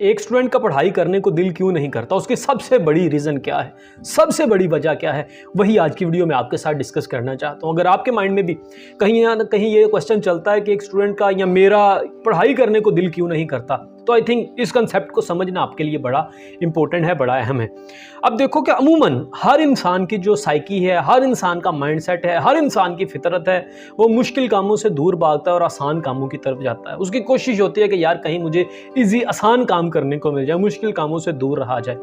एक स्टूडेंट का पढ़ाई करने को दिल क्यों नहीं करता, उसकी सबसे बड़ी रीज़न क्या है, सबसे बड़ी वजह क्या है, वही आज की वीडियो में आपके साथ डिस्कस करना चाहता हूँ। अगर आपके माइंड में भी कहीं ना कहीं ये क्वेश्चन चलता है कि एक स्टूडेंट का या मेरा पढ़ाई करने को दिल क्यों नहीं करता, तो आई थिंक इस कंसेप्ट को समझना आपके लिए बड़ा इंपॉर्टेंट है, बड़ा अहम है। अब देखो कि अमूमन हर इंसान की जो साइकी है, हर इंसान का माइंडसेट है, हर इंसान की फितरत है, वो मुश्किल कामों से दूर भागता है और आसान कामों की तरफ जाता है। उसकी कोशिश होती है कि यार कहीं मुझे इजी आसान काम करने को मिल जाए, मुश्किल कामों से दूर रहा जाए,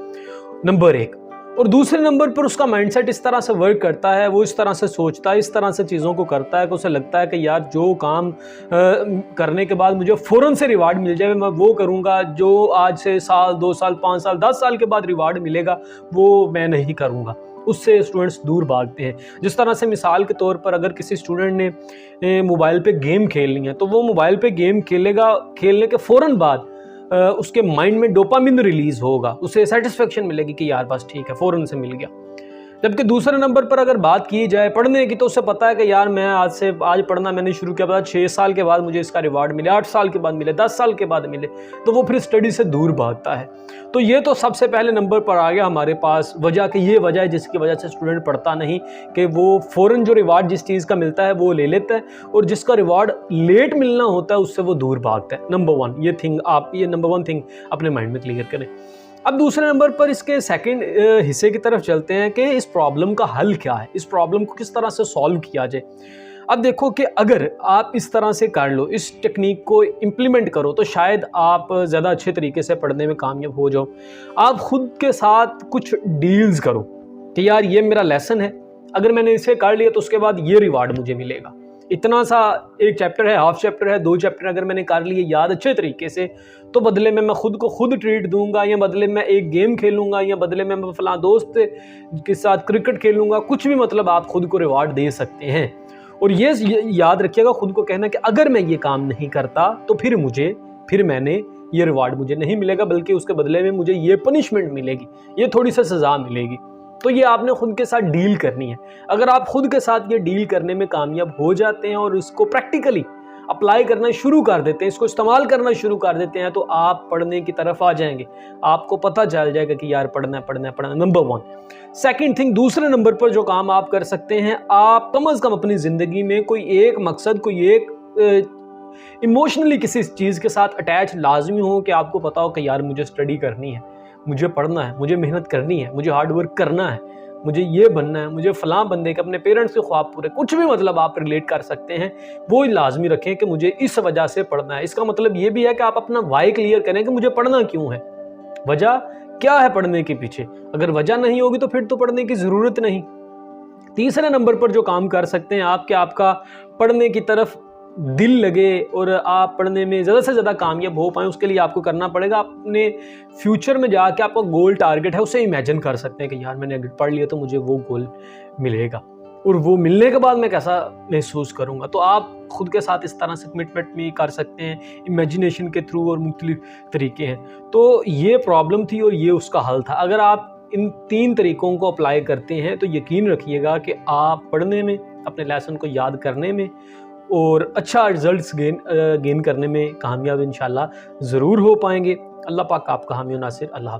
नंबर एक। और दूसरे नंबर पर उसका माइंडसेट इस तरह से वर्क करता है, वो इस तरह से सोचता है, इस तरह से चीज़ों को करता है कि उसे लगता है कि यार जो काम करने के बाद मुझे फ़ौरन से रिवार्ड मिल जाए मैं वो करूँगा, जो आज से साल 2 साल 5 साल 10 साल के बाद रिवार्ड मिलेगा वो मैं नहीं करूँगा। उससे स्टूडेंट्स दूर भागते हैं। जिस तरह से मिसाल के तौर पर अगर किसी स्टूडेंट ने मोबाइल पे गेम खेलनी है तो वो मोबाइल पे गेम खेलेगा, खेलने के फ़ौरन बाद उसके माइंड में डोपामिन रिलीज होगा, उसे सेटिस्फेक्शन मिलेगी कि यार बस ठीक है फ़ौरन से मिल गया। जबकि दूसरे नंबर पर अगर बात की जाए पढ़ने की तो उसे पता है कि यार मैं आज पढ़ना मैंने शुरू किया, पता 6 साल के बाद मुझे इसका रिवार्ड मिले, 8 साल के बाद मिले, 10 साल के बाद मिले, तो वो फिर स्टडी से दूर भागता है। तो ये तो सबसे पहले नंबर पर आ गया हमारे पास वजह कि ये वजह है जिसकी वजह से स्टूडेंट पढ़ता नहीं, कि वो फ़ौरन जो रिवार्ड जिस चीज़ का मिलता है वो ले लेता है और जिसका रिवार्ड लेट मिलना होता है उससे वो दूर भागता है। नंबर 1 ये नंबर 1 थिंग अपने माइंड में क्लियर करें। अब दूसरे नंबर पर इसके सेकंड हिस्से की तरफ चलते हैं कि इस प्रॉब्लम का हल क्या है, इस प्रॉब्लम को किस तरह से सॉल्व किया जाए। अब देखो कि अगर आप इस तरह से कर लो, इस टेक्निक को इम्प्लीमेंट करो, तो शायद आप ज़्यादा अच्छे तरीके से पढ़ने में कामयाब हो जाओ। आप खुद के साथ कुछ डील्स करो कि यार ये मेरा लेसन है, अगर मैंने इसे कर लिया तो उसके बाद ये रिवार्ड मुझे मिलेगा। इतना सा एक चैप्टर है, हाफ चैप्टर है, 2 चैप्टर अगर मैंने कर लिए याद अच्छे तरीके से, तो बदले में मैं खुद को खुद ट्रीट दूंगा, या बदले में एक गेम खेलूंगा, या बदले में मैं फलां दोस्त के साथ क्रिकेट खेलूंगा, कुछ भी मतलब आप खुद को रिवार्ड दे सकते हैं। और ये याद रखिएगा, खुद को कहना कि अगर मैं ये काम नहीं करता तो फिर मैंने ये रिवार्ड मुझे नहीं मिलेगा, बल्कि उसके बदले में मुझे ये पनिशमेंट मिलेगी, ये थोड़ी सी सजा मिलेगी। तो ये आपने खुद के साथ डील करनी है। अगर आप खुद के साथ ये डील करने में कामयाब हो जाते हैं और इसको प्रैक्टिकली अप्लाई करना शुरू कर देते हैं, इसको इस्तेमाल करना शुरू कर देते हैं, तो आप पढ़ने की तरफ आ जाएंगे। आपको पता चल जाएगा कि यार पढ़ना है। नंबर 1। सेकंड थिंग, दूसरे नंबर पर जो काम आप कर सकते हैं, आप कम अज़ कम अपनी ज़िंदगी में कोई एक मकसद, कोई एक इमोशनली किसी चीज़ के साथ अटैच लाजमी हो कि आपको पता हो कि यार मुझे स्टडी करनी है, मुझे पढ़ना है, मुझे मेहनत करनी है, मुझे हार्ड वर्क करना है, मुझे ये बनना है, मुझे फलां बनने के अपने पेरेंट्स के ख्वाब पूरे, कुछ भी मतलब आप रिलेट कर सकते हैं, वो लाजमी रखें कि मुझे इस वजह से पढ़ना है। इसका मतलब ये भी है कि आप अपना वाई क्लियर करें कि मुझे पढ़ना क्यों है, वजह क्या है पढ़ने के पीछे। अगर वजह नहीं होगी तो फिर तो पढ़ने की ज़रूरत नहीं। तीसरे नंबर पर जो काम कर सकते हैं आप, कि आपका पढ़ने की तरफ दिल लगे और आप पढ़ने में ज़्यादा से ज़्यादा कामयाब हो पाएँ, उसके लिए आपको करना पड़ेगा अपने फ्यूचर में जाके आपका गोल टारगेट है उसे इमेजिन कर सकते हैं कि यार मैंने अगर पढ़ लिया तो मुझे वो गोल मिलेगा, और वो मिलने के बाद मैं कैसा महसूस करूँगा। तो आप खुद के साथ इस तरह से कमिटमेंट भी कर सकते हैं, इमेजिनेशन के थ्रू, और मुख्तलिफ तरीके हैं। तो ये प्रॉब्लम थी और ये उसका हल था। अगर आप इन 3 तरीकों को अप्लाई करते हैं तो यकीन रखिएगा कि आप पढ़ने में, अपने लेसन को याद करने में और अच्छा रिजल्ट्स गेन करने में कामयाब इंशाल्लाह ज़रूर हो पाएंगे। अल्लाह पाक आपका हामी नासिर। अल्लाह।